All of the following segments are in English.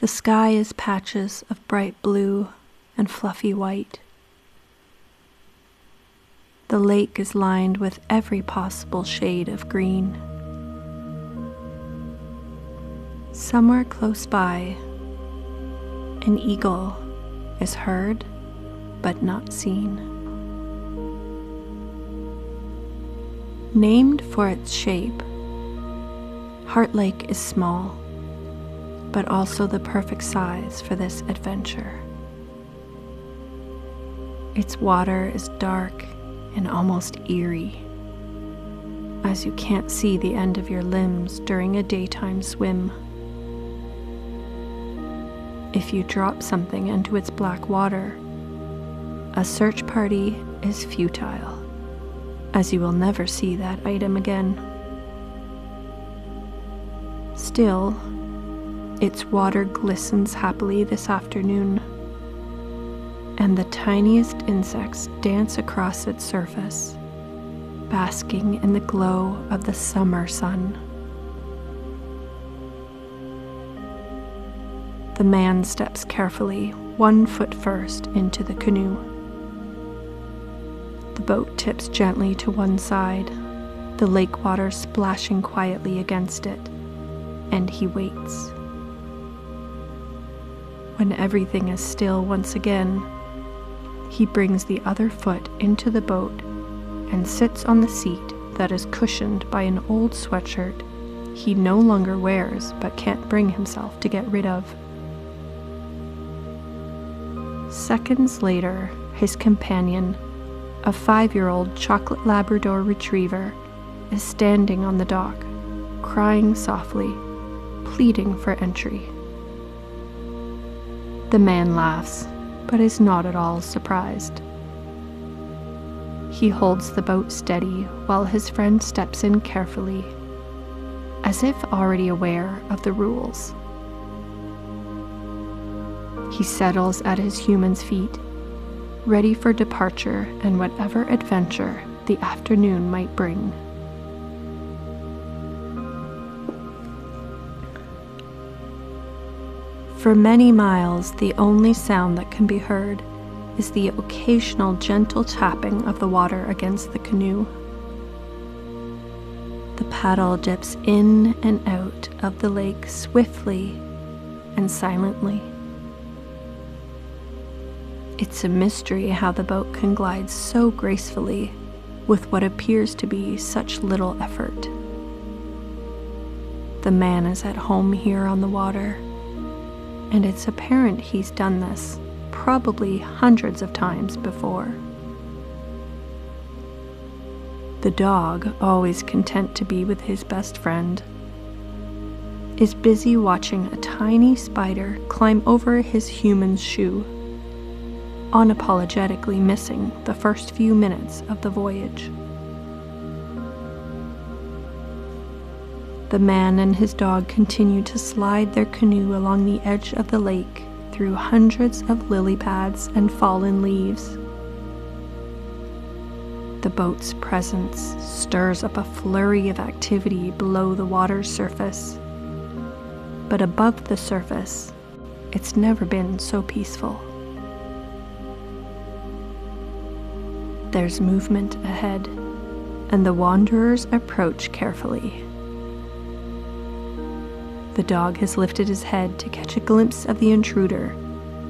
The sky is patches of bright blue and fluffy white. The lake is lined with every possible shade of green. Somewhere close by, an eagle is heard but not seen. Named for its shape, Heart Lake is small, but also the perfect size for this adventure. Its water is dark and almost eerie, as you can't see the end of your limbs during a daytime swim. If you drop something into its black water, a search party is futile, as you will never see that item again. Still, its water glistens happily this afternoon, and the tiniest insects dance across its surface, basking in the glow of the summer sun. The man steps carefully, 1 foot first, into the canoe. The boat tips gently to one side, the lake water splashing quietly against it, and he waits. When everything is still once again, he brings the other foot into the boat and sits on the seat that is cushioned by an old sweatshirt he no longer wears but can't bring himself to get rid of. Seconds later, his companion, a 5-year-old chocolate Labrador retriever, is standing on the dock, crying softly, pleading for entry. The man laughs, but is not at all surprised. He holds the boat steady while his friend steps in carefully, as if already aware of the rules. He settles at his human's feet, ready for departure and whatever adventure the afternoon might bring. For many miles, the only sound that can be heard is the occasional gentle tapping of the water against the canoe. The paddle dips in and out of the lake swiftly and silently. It's a mystery how the boat can glide so gracefully with what appears to be such little effort. The man is at home here on the water, and it's apparent he's done this probably hundreds of times before. The dog, always content to be with his best friend, is busy watching a tiny spider climb over his human's shoe, unapologetically missing the first few minutes of the voyage. The man and his dog continue to slide their canoe along the edge of the lake through hundreds of lily pads and fallen leaves. The boat's presence stirs up a flurry of activity below the water's surface, but above the surface, it's never been so peaceful. There's movement ahead, and the wanderers approach carefully. The dog has lifted his head to catch a glimpse of the intruder,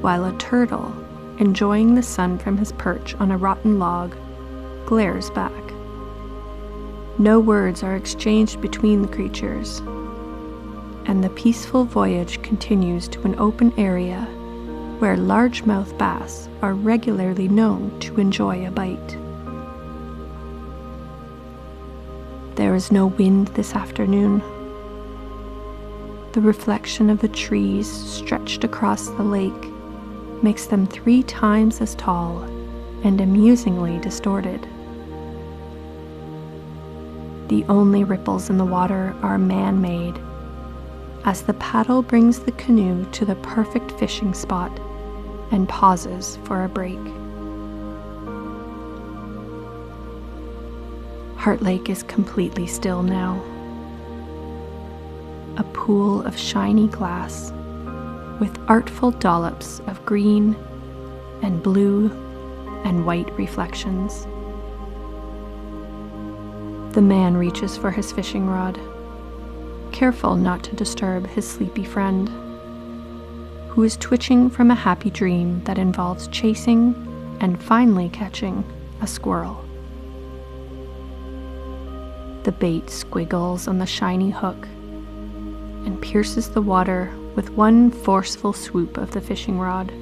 while a turtle, enjoying the sun from his perch on a rotten log, glares back. No words are exchanged between the creatures, and the peaceful voyage continues to an open area where largemouth bass are regularly known to enjoy a bite. There is no wind this afternoon. The reflection of the trees stretched across the lake makes them 3 times as tall and amusingly distorted. The only ripples in the water are man-made, as the paddle brings the canoe to the perfect fishing spot and pauses for a break. Heart Lake is completely still now. A pool of shiny glass, with artful dollops of green and blue and white reflections. The man reaches for his fishing rod, careful not to disturb his sleepy friend, who is twitching from a happy dream that involves chasing and finally catching a squirrel. The bait squiggles on the shiny hook and pierces the water with one forceful swoop of the fishing rod.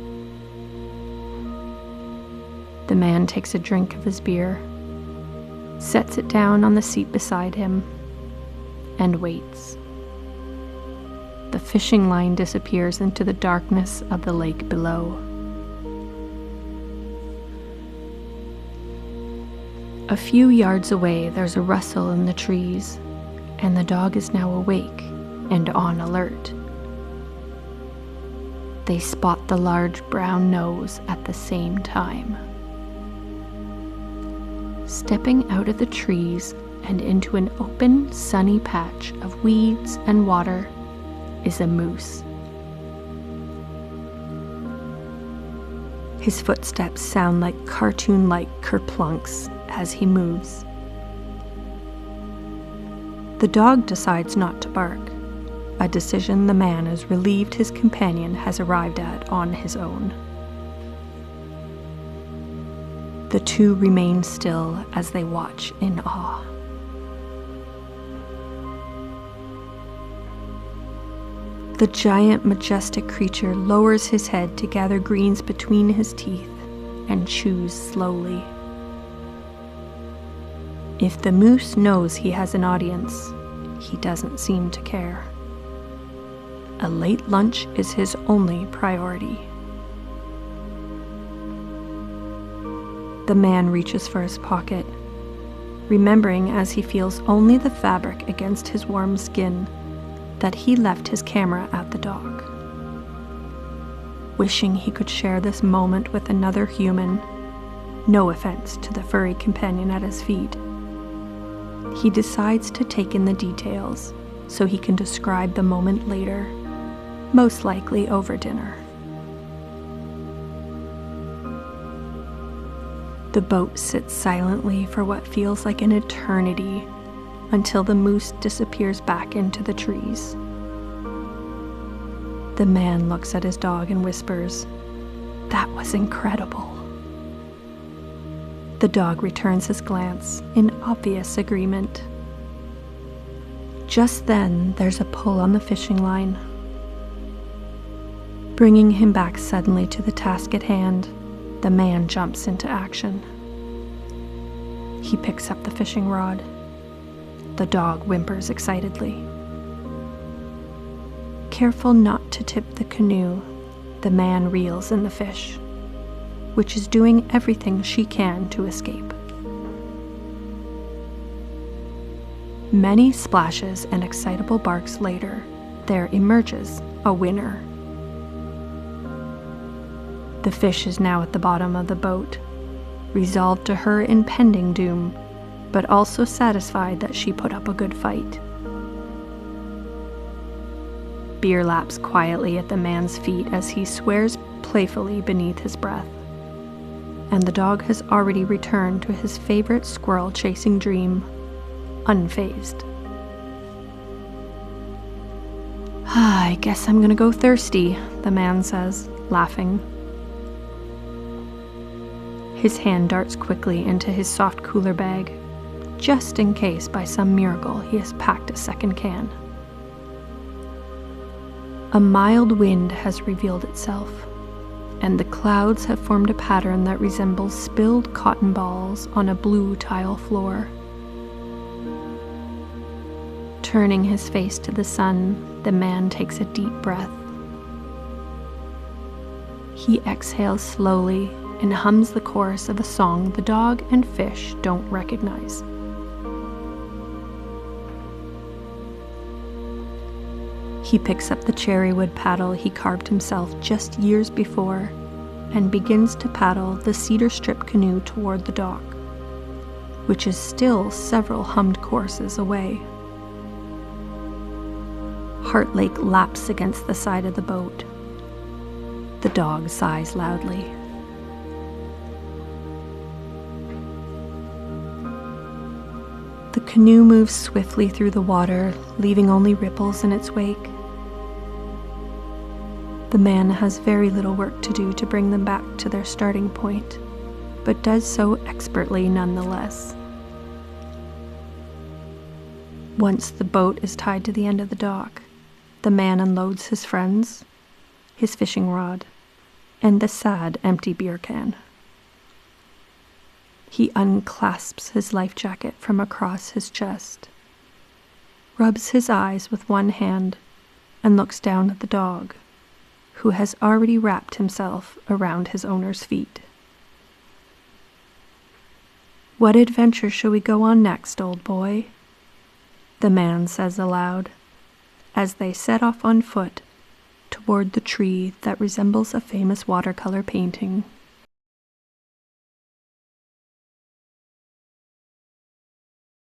The man takes a drink of his beer, sets it down on the seat beside him, and waits. The fishing line disappears into the darkness of the lake below. A few yards away, there's a rustle in the trees, and the dog is now awake and on alert. They spot the large brown nose at the same time. Stepping out of the trees and into an open, sunny patch of weeds and water is a moose. His footsteps sound like cartoon-like kerplunks as he moves. The dog decides not to bark, a decision the man is relieved his companion has arrived at on his own. The two remain still as they watch in awe. The giant, majestic creature lowers his head to gather greens between his teeth and chews slowly. If the moose knows he has an audience, he doesn't seem to care. A late lunch is his only priority. The man reaches for his pocket, remembering as he feels only the fabric against his warm skin that he left his camera at the dock. Wishing he could share this moment with another human, no offense to the furry companion at his feet, he decides to take in the details so he can describe the moment later, most likely over dinner. The boat sits silently for what feels like an eternity until the moose disappears back into the trees. The man looks at his dog and whispers, "That was incredible." The dog returns his glance in obvious agreement. Just then, there's a pull on the fishing line. Bringing him back suddenly to the task at hand, the man jumps into action. He picks up the fishing rod. The dog whimpers excitedly. Careful not to tip the canoe, the man reels in the fish, which is doing everything she can to escape. Many splashes and excitable barks later, there emerges a winner. The fish is now at the bottom of the boat, resolved to her impending doom, but also satisfied that she put up a good fight. Beer laps quietly at the man's feet as he swears playfully beneath his breath, and the dog has already returned to his favorite squirrel-chasing dream, unfazed. "I guess I'm gonna go thirsty," the man says, laughing. His hand darts quickly into his soft cooler bag, just in case by some miracle he has packed a second can. A mild wind has revealed itself, and the clouds have formed a pattern that resembles spilled cotton balls on a blue tile floor. Turning his face to the sun, the man takes a deep breath. He exhales slowly and hums the chorus of a song the dog and fish don't recognize. He picks up the cherrywood paddle he carved himself just years before and begins to paddle the cedar strip canoe toward the dock, which is still several hummed courses away. Heart Lake laps against the side of the boat, The dog sighs loudly. The canoe moves swiftly through the water, leaving only ripples in its wake. The man has very little work to do to bring them back to their starting point, but does so expertly nonetheless. Once the boat is tied to the end of the dock, the man unloads his friends, his fishing rod, and the sad empty beer can. He unclasps his life jacket from across his chest, rubs his eyes with one hand, and looks down at the dog, who has already wrapped himself around his owner's feet. "What adventure shall we go on next, old boy?" the man says aloud, as they set off on foot toward the tree that resembles a famous watercolor painting.